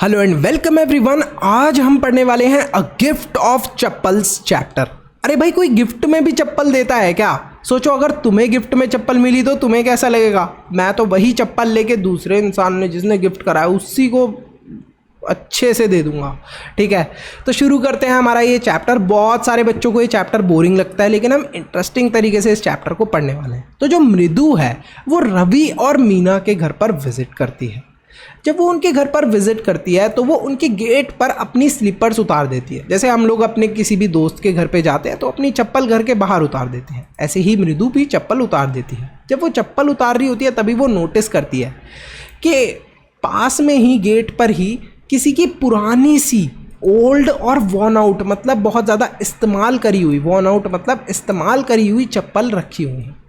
Hello and welcome everyone. आज हम पढ़ने वाले हैं a gift of chappals chapter. अरे भाई, कोई गिफ्ट में भी चप्पल देता है क्या? सोचो अगर तुम्हें गिफ्ट में चप्पल मिली तो तुम्हें कैसा लगेगा? मैं तो वही चप्पल लेके दूसरे इंसान ने जिसने गिफ्ट कराया उसी को अच्छे से दे दूंगा। ठीक है, तो शुरू करते हैं हमारा ये चैप्टर। बहुत सारे बच्चों को ये चैप्टर बोरिंग लगता है, लेकिन हम इंटरेस्टिंग तरीके से इस चैप्टर को पढ़ने वाले हैं। तो जो मृदु है वो रवि और मीना के घर पर विजिट करती है। जब वो उनके घर पर विजिट करती है तो वो उनके गेट पर अपनी स्लीपर्स उतार देती है। जैसे हम लोग अपने किसी भी दोस्त के घर पे जाते हैं तो अपनी चप्पल घर के बाहर उतार देते हैं, ऐसे ही मृदु भी चप्पल उतार देती है। जब वो चप्पल उतार रही होती है तभी वो नोटिस करती है कि पास में ही गेट पर ही किसी की पुरानी सी ओल्ड और वॉर्न आउट मतलब बहुत ज़्यादा इस्तेमाल करी हुई, वॉर्न आउट मतलब इस्तेमाल करी हुई चप्पल रखी हुई है।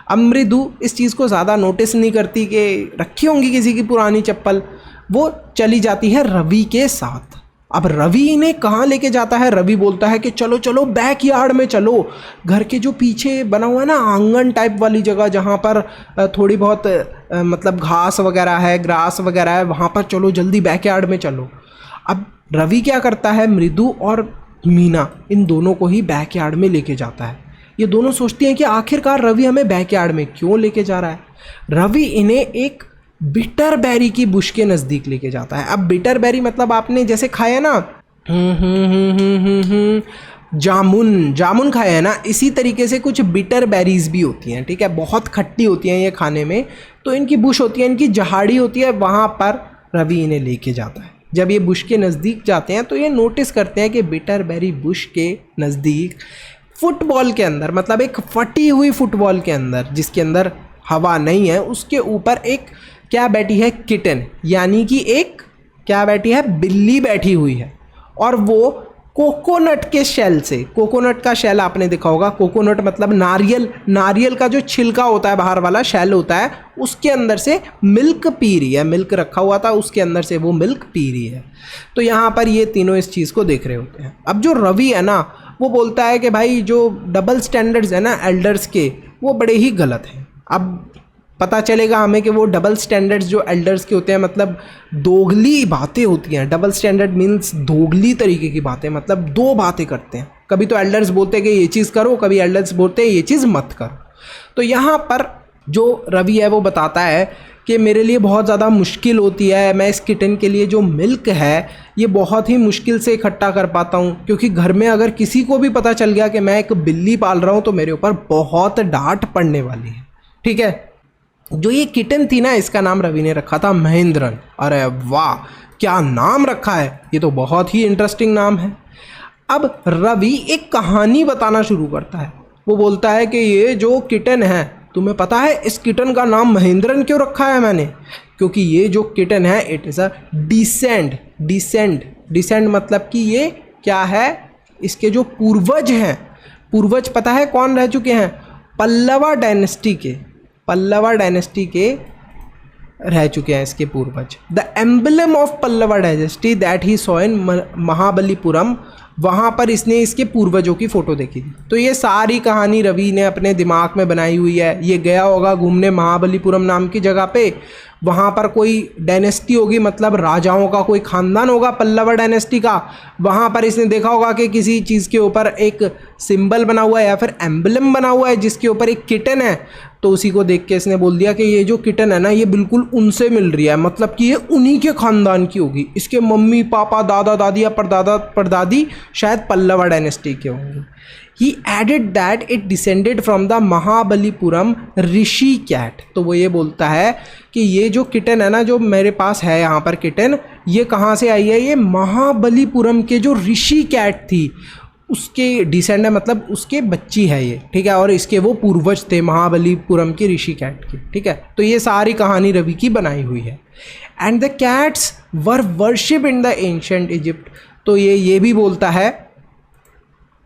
अब मृदु इस चीज़ को ज़्यादा नोटिस नहीं करती कि रखी होंगी किसी की पुरानी चप्पल। वो चली जाती है रवि के साथ। अब रवि इन्हें कहाँ लेके जाता है? रवि बोलता है कि चलो चलो बैक यार्ड में चलो, घर के जो पीछे बना हुआ है ना आंगन टाइप वाली जगह जहाँ पर थोड़ी बहुत मतलब घास वगैरह है, ग्रास वगैरह है, वहाँ पर चलो जल्दी बैक यार्ड में चलो। अब रवि क्या करता है, मृदु और मीना इन दोनों को ही बैक यार्ड में लेके जाता है। ये दोनों सोचती हैं कि आखिरकार रवि हमें बैकयार्ड में क्यों लेके जा रहा है। रवि इन्हें एक बिटर बेरी की बुश के नज़दीक लेके जाता है। अब बिटर बेरी मतलब आपने जैसे खाया ना जामुन खाया है ना, इसी तरीके से कुछ बिटर बेरीज भी होती हैं। ठीक है, बहुत खट्टी होती हैं ये खाने में। तो इनकी बुश होती है, इनकी जहाड़ी होती है, वहाँ पर रवि इन्हें लेके जाता है। जब ये बुश के नज़दीक जाते हैं तो ये नोटिस करते हैं कि बिटर बेरी बुश के नज़दीक फुटबॉल के अंदर, मतलब एक फटी हुई फुटबॉल के अंदर जिसके अंदर हवा नहीं है, उसके ऊपर एक क्या बैठी है? किटन, यानी कि एक क्या बैठी है? बिल्ली बैठी हुई है। और वो कोकोनट के शेल से, कोकोनट का शेल आपने देखा होगा, कोकोनट मतलब नारियल का जो छिलका होता है, बाहर वाला शेल होता है, उसके अंदर से मिल्क पी रही है। मिल्क रखा हुआ था, उसके अंदर से वो मिल्क पी रही है। तो यहाँ पर ये तीनों इस चीज़ को देख रहे होते हैं। अब जो रवि है ना, वो बोलता है कि भाई जो डबल स्टैंडर्ड्स है ना एल्डर्स के, वो बड़े ही गलत हैं। अब पता चलेगा हमें कि वो डबल स्टैंडर्ड्स जो एल्डर्स के होते हैं मतलब दोगली बातें होती हैं। डबल स्टैंडर्ड मीन्स दोगली तरीके की बातें, मतलब दो बातें करते हैं। कभी तो एल्डर्स बोलते हैं कि ये चीज़ करो, कभी एल्डर्स बोलते हैं ये चीज़ मत करो। तो यहाँ पर जो रवि है वो बताता है कि मेरे लिए बहुत ज़्यादा मुश्किल होती है, मैं इस किटन के लिए जो मिल्क है ये बहुत ही मुश्किल से इकट्ठा कर पाता हूँ, क्योंकि घर में अगर किसी को भी पता चल गया कि मैं एक बिल्ली पाल रहा हूँ तो मेरे ऊपर बहुत डांट पड़ने वाली है। ठीक है, जो ये किटन थी ना, इसका नाम रवि ने रखा था महेंद्रन। अरे वाह, क्या नाम रखा है, ये तो बहुत ही इंटरेस्टिंग नाम है। अब रवि एक कहानी बताना शुरू करता है। वो बोलता है कि ये जो किटन है, तुम्हें पता है इस किटन का नाम महेंद्रन क्यों रखा है मैंने? क्योंकि ये जो किटन है इट इज़ अ डिसेंड मतलब कि ये क्या है, इसके जो पूर्वज हैं, पूर्वज पता है कौन रह चुके हैं? पल्लवा डायनेस्टी के रह चुके हैं इसके पूर्वज। The emblem of Pallava dynasty that he saw in Mahabalipuram, वहाँ पर इसने इसके पूर्वजों की फ़ोटो देखी थी। तो ये सारी कहानी रवि ने अपने दिमाग में बनाई हुई है। ये गया होगा घूमने महाबलीपुरम नाम की जगह पे, वहाँ पर कोई डायनेस्टी होगी, मतलब राजाओं का कोई ख़ानदान होगा पल्लवा डायनेस्टी का। वहाँ पर इसने देखा होगा कि किसी चीज़ के ऊपर एक सिंबल बना हुआ है या फिर एम्बलम बना हुआ है जिसके ऊपर एक किटन है। तो उसी को देख के इसने बोल दिया कि ये जो किटन है ना, ये बिल्कुल उनसे मिल रही है, मतलब कि ये उन्हीं के ख़ानदान की होगी। इसके मम्मी पापा दादा दादी या परदादा परदादी शायद पल्लवा डायनेस्टी के होंगे। He added that it descended from the Mahabalipuram ऋषि कैट। तो वो ये बोलता है कि ये जो किटन है ना, जो मेरे पास है यहाँ पर किटन, ये कहाँ से आई है? ये महाबलीपुरम के जो ऋषि कैट थी उसके डिसेंड है, मतलब उसके बच्ची है ये। ठीक है, और इसके वो पूर्वज थे महाबलीपुरम के ऋषि कैट के। ठीक है, तो ये सारी कहानी रवि की बनाई हुई है। And the cats were worship in the ancient Egypt. तो ये भी बोलता है,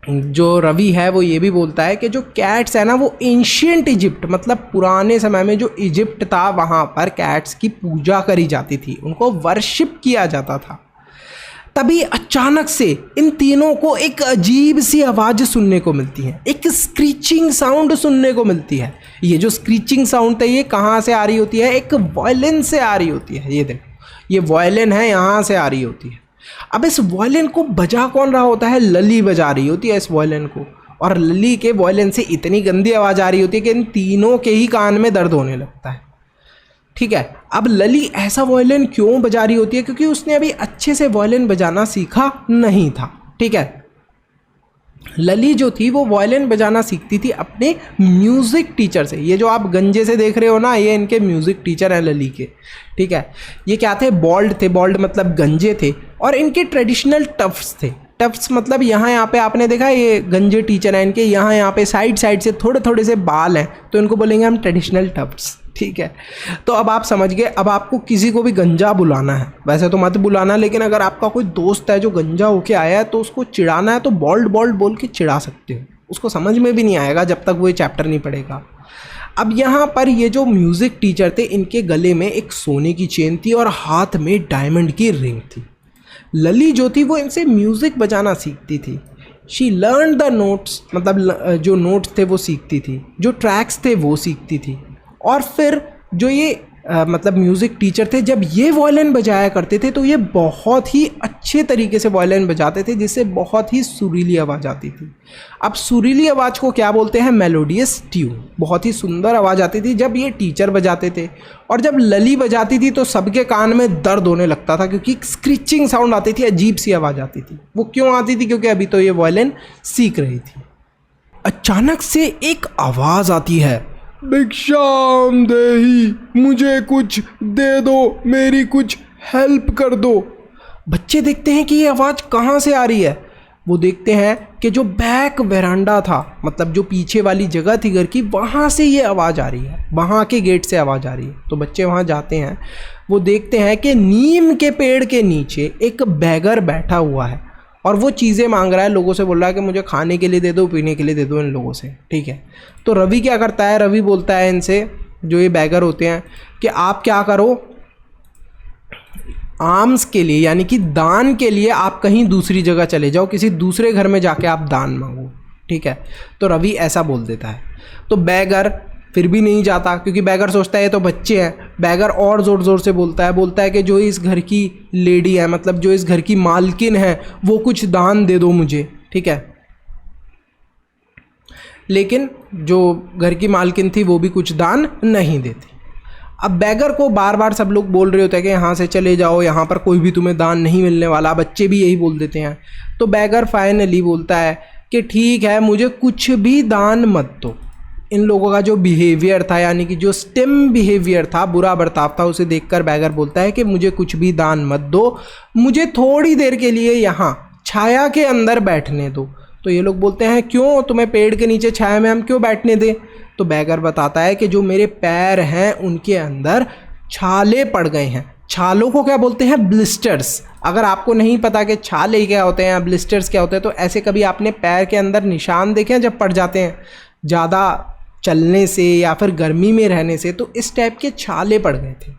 जो रवि है वो ये भी बोलता है कि जो कैट्स है ना वो एंशिएंट इजिप्ट मतलब पुराने समय में जो इजिप्ट था वहाँ पर कैट्स की पूजा करी जाती थी, उनको वर्शिप किया जाता था। तभी अचानक से इन तीनों को एक अजीब सी आवाज़ सुनने को मिलती है, एक स्क्रीचिंग साउंड सुनने को मिलती है। ये जो स्क्रीचिंग साउंड है ये कहाँ से आ रही होती है? एक वायलिन से आ रही होती है। ये देखो ये वॉयलिन है, यहाँ से आ रही होती है। अब इस वॉयलिन को बजा कौन रहा होता है? लली बजा रही होती है इस वॉयलिन को, और लली के वॉयलिन से इतनी गंदी आवाज़ आ रही होती है कि इन तीनों के ही कान में दर्द होने लगता है। ठीक है, अब लली ऐसा वॉयलिन क्यों बजा रही होती है? क्योंकि उसने अभी अच्छे से वॉयलिन बजाना सीखा नहीं था। ठीक है, लली जो थी वो वॉयलिन बजाना सीखती थी अपने म्यूज़िक टीचर से। ये जो आप गंजे से देख रहे हो ना, ये इनके म्यूज़िक टीचर हैं लली के। ठीक है, ये क्या थे? बॉल्ड थे, बॉल्ड मतलब गंजे थे, और इनके ट्रेडिशनल टफ्स थे। टफ्स मतलब यहाँ पे आपने देखा, ये गंजे टीचर हैं, इनके यहाँ पे साइड से थोड़े थोड़े से बाल हैं, तो इनको बोलेंगे हम ट्रेडिशनल टफ्स। ठीक है, तो अब आप समझ गए। अब आपको किसी को भी गंजा बुलाना है, वैसे तो मत बुलाना, लेकिन अगर आपका कोई दोस्त है जो गंजा होके आया है तो उसको चिढ़ाना है तो बॉल्ड बॉल्ड बोल के चिढ़ा सकते हो। उसको समझ में भी नहीं आएगा जब तक वो ये चैप्टर नहीं पढ़ेगा। अब यहाँ पर ये जो म्यूज़िक टीचर थे, इनके गले में एक सोने की चेन थी और हाथ में डायमंड की रिंग थी। लली जो थी वो इनसे म्यूज़िक बजाना सीखती थी। शी लर्न द नोट्स, मतलब जो नोट्स थे वो सीखती थी, जो ट्रैक्स थे वो सीखती थी। और फिर जो ये मतलब म्यूज़िक टीचर थे, जब ये वॉयलिन बजाया करते थे तो ये बहुत ही अच्छे तरीके से वॉयलिन बजाते थे, जिससे बहुत ही सुरीली आवाज़ आती थी। अब सुरीली आवाज़ को क्या बोलते हैं? Melodious tune. बहुत ही सुंदर आवाज़ आती थी जब ये टीचर बजाते थे, और जब लली बजाती थी तो सबके कान में दर्द होने लगता था, क्योंकि स्क्रीचिंग साउंड आती थी, अजीब सी आवाज़ आती थी। वो क्यों आती थी? क्योंकि अभी तो ये वॉयलिन सीख रही थी। अचानक से एक आवाज़ आती है, भिक्षाम देही, मुझे कुछ दे दो, मेरी कुछ हेल्प कर दो। बच्चे देखते हैं कि ये आवाज़ कहाँ से आ रही है। वो देखते हैं कि जो बैक वेरांडा था, मतलब जो पीछे वाली जगह थी घर की, वहाँ से ये आवाज़ आ रही है, वहाँ के गेट से आवाज़ आ रही है। तो बच्चे वहाँ जाते हैं, वो देखते हैं कि नीम के पेड़ के नीचे एक बैगर बैठा हुआ है और वो चीज़ें मांग रहा है, लोगों से बोल रहा है कि मुझे खाने के लिए दे दो, पीने के लिए दे दो इन लोगों से। ठीक है, तो रवि क्या करता है? रवि बोलता है इनसे, जो ये बैगर होते हैं, कि आप क्या करो, आर्म्स के लिए यानी कि दान के लिए आप कहीं दूसरी जगह चले जाओ, किसी दूसरे घर में जाके आप दान मांगो। ठीक है, तो रवि ऐसा बोल देता है। तो बैगर फिर भी नहीं जाता, क्योंकि बैगर सोचता है ये तो बच्चे हैं। बैगर और ज़ोर ज़ोर से बोलता है कि जो इस घर की लेडी है, मतलब जो इस घर की मालकिन है, वो कुछ दान दे दो मुझे। ठीक है, लेकिन जो घर की मालकिन थी वो भी कुछ दान नहीं देती। अब बैगर को बार बार सब लोग बोल रहे होते हैं कि यहाँ से चले जाओ, यहाँ पर कोई भी तुम्हें दान नहीं मिलने वाला। बच्चे भी यही बोल देते हैं। तो बैगर फाइनली बोलता है कि ठीक है, मुझे कुछ भी दान मत दो। इन लोगों का जो बिहेवियर था, यानी कि जो स्टिम बिहेवियर था, बुरा बर्ताव था, उसे देखकर बैगर बोलता है कि मुझे कुछ भी दान मत दो, मुझे थोड़ी देर के लिए यहाँ छाया के अंदर बैठने दो। तो ये लोग बोलते हैं क्यों, तुम्हें पेड़ के नीचे छाया में हम क्यों बैठने दें? तो बैगर बताता है कि जो मेरे पैर हैं उनके अंदर छाले पड़ गए हैं। छालों को क्या बोलते हैं? ब्लिस्टर्स। अगर आपको नहीं पता कि छाले क्या होते हैं या ब्लिस्टर्स क्या होते हैं, तो ऐसे कभी आपने पैर के अंदर निशान देखे हैं जब पड़ जाते हैं ज़्यादा चलने से या फिर गर्मी में रहने से? तो इस टाइप के छाले पड़ गए थे।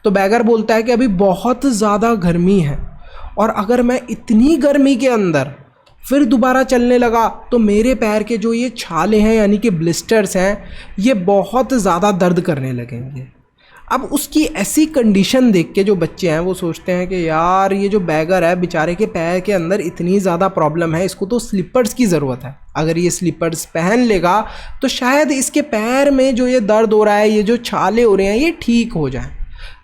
तो बैगर बोलता है कि अभी बहुत ज़्यादा गर्मी है, और अगर मैं इतनी गर्मी के अंदर फिर दोबारा चलने लगा तो मेरे पैर के जो ये छाले हैं यानी कि ब्लिस्टर्स हैं, ये बहुत ज़्यादा दर्द करने लगेंगे। अब उसकी ऐसी कंडीशन देख के जो बच्चे हैं वो सोचते हैं कि यार ये जो बैगर है बेचारे के पैर के अंदर इतनी ज़्यादा प्रॉब्लम है, इसको तो स्लीपर्स की ज़रूरत है। अगर ये स्लीपर्स पहन लेगा तो शायद इसके पैर में जो ये दर्द हो रहा है, ये जो छाले हो रहे हैं, ये ठीक हो जाए।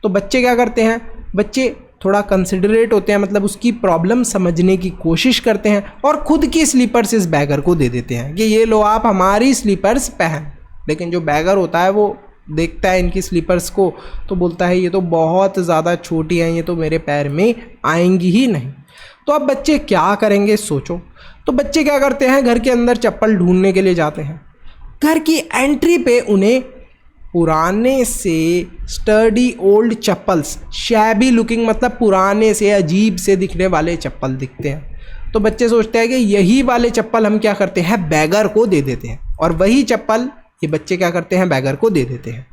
तो बच्चे क्या करते हैं? बच्चे थोड़ा कंसिडरेट होते हैं, मतलब उसकी प्रॉब्लम समझने की कोशिश करते हैं और ख़ुद की स्लीपर्स इस बैगर को दे देते हैं कि ये लो आप हमारी स्लीपर्स पहन। लेकिन जो बैगर होता है वो देखता है इनकी स्लीपर्स को तो बोलता है ये तो बहुत ज़्यादा छोटी हैं, ये तो मेरे पैर में आएंगी ही नहीं। तो अब बच्चे क्या करेंगे सोचो। तो बच्चे क्या करते हैं? घर के अंदर चप्पल ढूंढने के लिए जाते हैं। घर की एंट्री पे उन्हें पुराने से sturdy old chappals, shabby looking मतलब पुराने से अजीब से दिखने वाले चप्पल दिखते हैं। तो बच्चे सोचते हैं कि यही वाले चप्पल हम क्या करते हैं? बैगर को दे देते हैं। और वही चप्पल ये बच्चे क्या करते हैं? बैगर को दे देते हैं।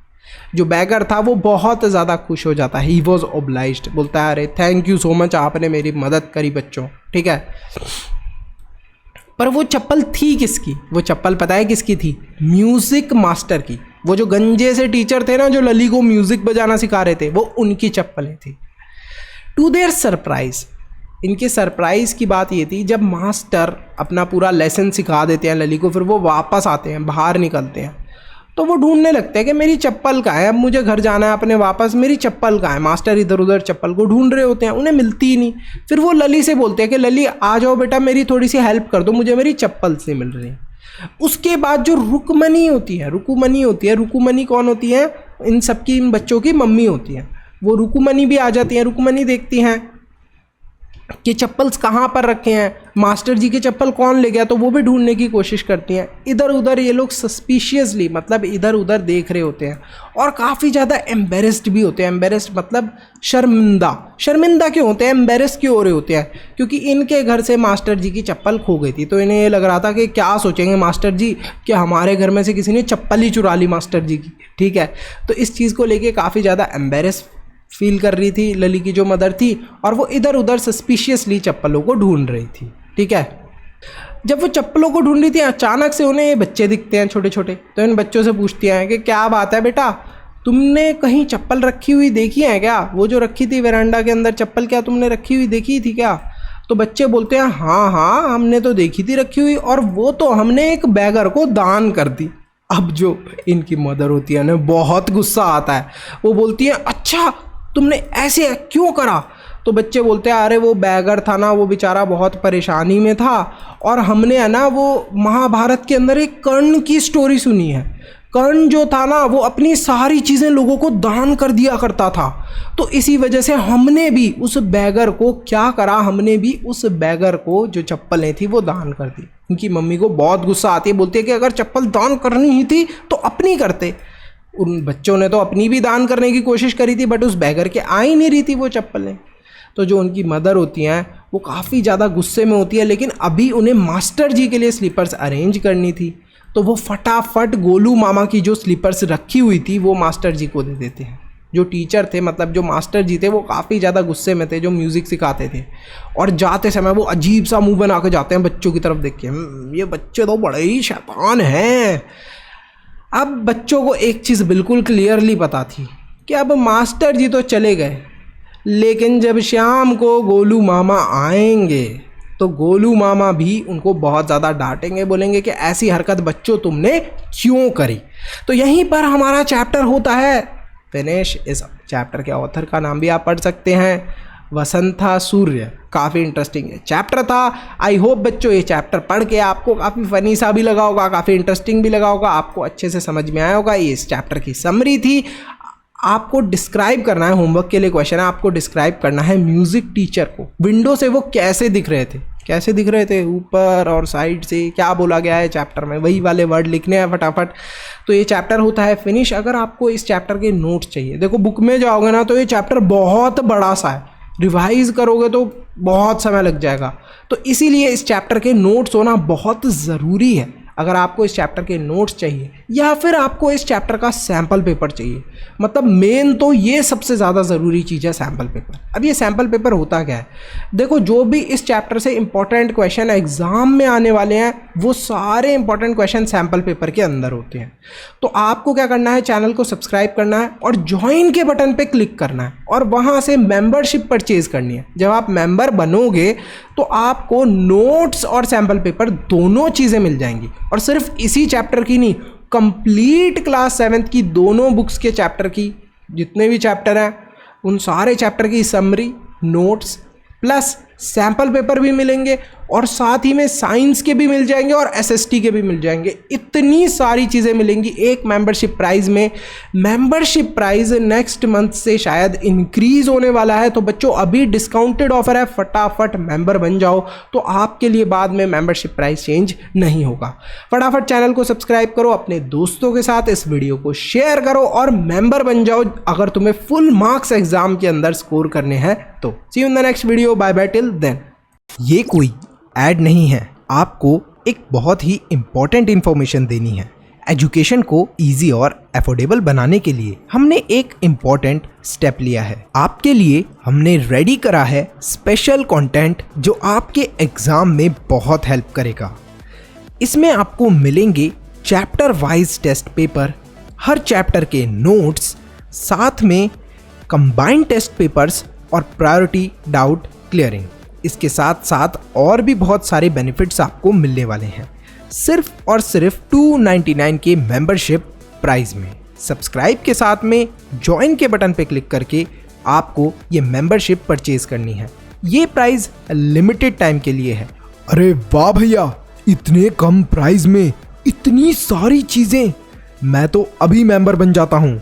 जो बैगर था वो बहुत ज़्यादा खुश हो जाता है। ही वॉज ओब्लाइज्ड, बोलता है अरे थैंक यू सो मच, आपने मेरी मदद करी बच्चों। ठीक है, पर वो चप्पल थी किसकी? वो चप्पल पता है किसकी थी? म्यूज़िक मास्टर की। वो जो गंजे से टीचर थे ना, जो लली को म्यूज़िक बजाना सिखा रहे थे, वो उनकी चप्पलें थी। टू देयर सरप्राइज, इनके सरप्राइज की बात ये थी, जब मास्टर अपना पूरा लेसन सिखा देते हैं लली को, फिर वो वापस आते हैं, बाहर निकलते हैं, तो वो ढूंढने लगते हैं कि मेरी चप्पल कहाँ है, अब मुझे घर जाना है अपने वापस, मेरी चप्पल कहाँ है। मास्टर इधर उधर चप्पल को ढूंढ रहे होते हैं, उन्हें मिलती ही नहीं। फिर वो लली से बोलते हैं कि लली आ जाओ बेटा, मेरी थोड़ी सी हेल्प कर दो, मुझे मेरी चप्पल से मिल रही है। उसके बाद जो रुक्मणी होती है, रुक्मणी कौन होती है, इन सबकी, इन बच्चों की मम्मी होती है, वो रुक्मणी भी आ जाती हैं। रुक्मणी देखती हैं कि चप्पल्स कहाँ पर रखे हैं, मास्टर जी के चप्पल कौन ले गया, तो वो भी ढूंढने की कोशिश करती हैं। इधर उधर ये लोग सस्पिशियसली, मतलब इधर उधर देख रहे होते हैं और काफ़ी ज़्यादा एम्बेरेस्ड भी होते हैं। एम्बेरेस्ड मतलब शर्मिंदा क्यों होते हैं, एम्बेरेस क्यों हो रहे होते हैं, क्योंकि इनके घर से मास्टर जी की चप्पल खो गई थी। तो इन्हें ये लग रहा था कि क्या सोचेंगे मास्टर जी कि हमारे घर में से किसी ने चप्पल ही चुरा ली मास्टर जी की, ठीक है। तो इस चीज़ को लेके काफ़ी ज़्यादा एम्बेरेस फील कर रही थी लली की जो मदर थी, और वो इधर उधर सस्पिशियसली चप्पलों को ढूंढ रही थी, ठीक है। जब वो चप्पलों को ढूंढ रही थी, अचानक से उन्हें ये बच्चे दिखते हैं छोटे छोटे। तो इन बच्चों से पूछती हैं कि क्या बात है बेटा, तुमने कहीं चप्पल रखी हुई देखी है क्या, वो जो रखी थी वेरांडा के अंदर चप्पल, क्या तुमने रखी हुई देखी थी क्या। तो बच्चे बोलते हैं हाँ हाँ हमने तो देखी थी रखी हुई, और वो तो हमने एक बैगर को दान कर दी। अब जो इनकी मदर होती है ना, बहुत गुस्सा आता है। वो बोलती है अच्छा तुमने ऐसे क्यों करा। तो बच्चे बोलते हैं अरे वो बैगर था ना, वो बेचारा बहुत परेशानी में था, और हमने है ना वो महाभारत के अंदर एक कर्ण की स्टोरी सुनी है। कर्ण जो था ना, वो अपनी सारी चीज़ें लोगों को दान कर दिया करता था। तो इसी वजह से हमने भी उस बैगर को क्या करा, हमने भी उस बैगर को जो चप्पलें थी वो दान कर दी। उनकी मम्मी को बहुत गुस्सा आती है, बोलती है कि अगर चप्पल दान करनी ही थी तो अपनी करते। उन बच्चों ने तो अपनी भी दान करने की कोशिश करी थी, बट उस बैगर के आ ही नहीं रही थी वो चप्पलें। तो जो उनकी मदर होती हैं वो काफ़ी ज़्यादा गुस्से में होती है, लेकिन अभी उन्हें मास्टर जी के लिए स्लीपर्स अरेंज करनी थी। तो वो फटाफट गोलू मामा की जो स्लीपर्स रखी हुई थी वो मास्टर जी को दे देते हैं। जो टीचर थे, मतलब जो मास्टर जी थे, वो काफ़ी ज़्यादा गुस्से में थे, जो म्यूज़िक सिखाते थे, और जाते समय वो अजीब सा मुंह बना के जाते हैं बच्चों की तरफ देख के, ये बच्चे तो बड़े ही शैतान हैं। अब बच्चों को एक चीज़ बिल्कुल क्लियरली पता थी कि अब मास्टर जी तो चले गए, लेकिन जब शाम को गोलू मामा आएंगे तो गोलू मामा भी उनको बहुत ज़्यादा डांटेंगे, बोलेंगे कि ऐसी हरकत बच्चों तुमने क्यों करी। तो यहीं पर हमारा चैप्टर होता है फिनिश। इस चैप्टर के ऑथर का नाम भी आप पढ़ सकते हैं, वसंथा सूर्य। काफ़ी इंटरेस्टिंग चैप्टर था। आई होप बच्चों ये चैप्टर पढ़ के आपको काफ़ी फ़नी सा भी लगा होगा, काफ़ी इंटरेस्टिंग भी लगा होगा, आपको अच्छे से समझ में आया होगा। ये इस चैप्टर की समरी थी। आपको डिस्क्राइब करना है, होमवर्क के लिए क्वेश्चन है, आपको डिस्क्राइब करना है म्यूज़िक टीचर को। विंडो से वो कैसे दिख रहे थे, कैसे दिख रहे थे, ऊपर और साइड से, क्या बोला गया है चैप्टर में, वही वाले वर्ड लिखने हैं फटाफट। तो ये चैप्टर होता है फिनिश। अगर आपको इस चैप्टर के नोट्स चाहिए, देखो बुक में जाओगे ना तो ये चैप्टर बहुत बड़ा सा है, रिवाइज करोगे तो बहुत समय लग जाएगा। तो इसीलिए इस चैप्टर के नोट्स होना बहुत ज़रूरी है। अगर आपको इस चैप्टर के नोट्स चाहिए या फिर आपको इस चैप्टर का सैम्पल पेपर चाहिए, मतलब मेन तो ये सबसे ज़्यादा ज़रूरी चीज़ है सैम्पल पेपर। अब ये सैम्पल पेपर होता क्या है, देखो जो भी इस चैप्टर से इंपॉर्टेंट क्वेश्चन एग्ज़ाम में आने वाले हैं वो सारे इंपॉर्टेंट क्वेश्चन सैम्पल पेपर के अंदर होते हैं। तो आपको क्या करना है, चैनल को सब्सक्राइब करना है और ज्वाइन के बटन पे क्लिक करना है और वहाँ से मेंबरशिप परचेज करनी है। जब आप मेंबर बनोगे तो आपको नोट्स और सैम्पल पेपर दोनों चीज़ें मिल जाएंगी, और सिर्फ इसी चैप्टर की नहीं, कंप्लीट क्लास 7th की दोनों बुक्स के चैप्टर की, जितने भी चैप्टर हैं उन सारे चैप्टर की summary, notes plus sample paper भी मिलेंगे, और साथ ही में साइंस के भी मिल जाएंगे और एसएसटी के भी मिल जाएंगे। इतनी सारी चीज़ें मिलेंगी एक मेंबरशिप प्राइस में। मेंबरशिप प्राइस नेक्स्ट मंथ से शायद इंक्रीज होने वाला है, तो बच्चों अभी डिस्काउंटेड ऑफर है, फटाफट मेंबर बन जाओ, तो आपके लिए बाद में मेंबरशिप प्राइस चेंज नहीं होगा। फटाफट चैनल को सब्सक्राइब करो, अपने दोस्तों के साथ इस वीडियो को शेयर करो और मेंबर बन जाओ अगर तुम्हें फुल मार्क्स एग्जाम के अंदर स्कोर करने हैं तो। See you in the next video, bye bye till then. ये कोई ऐड नहीं है, आपको एक बहुत ही इंपॉर्टेंट इंफॉर्मेशन देनी है। एजुकेशन को इजी और अफोर्डेबल बनाने के लिए हमने एक इंपॉर्टेंट स्टेप लिया है। आपके लिए हमने रेडी करा है स्पेशल कंटेंट जो आपके एग्जाम में बहुत हेल्प करेगा। इसमें आपको मिलेंगे चैप्टर वाइज टेस्ट पेपर, हर चैप्टर के नोट्स, साथ में कंबाइंड टेस्ट पेपर्स और प्रायोरिटी डाउट क्लियरिंग। इसके साथ साथ और भी बहुत सारे बेनिफिट्स आपको मिलने वाले हैं सिर्फ और सिर्फ 299 के मेंबरशिप प्राइस में। सब्सक्राइब के साथ में ज्वाइन के बटन पे क्लिक करके आपको ये मेंबरशिप परचेज करनी है। ये प्राइस लिमिटेड टाइम के लिए है। अरे वाह भैया, इतने कम प्राइस में इतनी सारी चीजें, मैं तो अभी मेंबर बन जाता हूँ।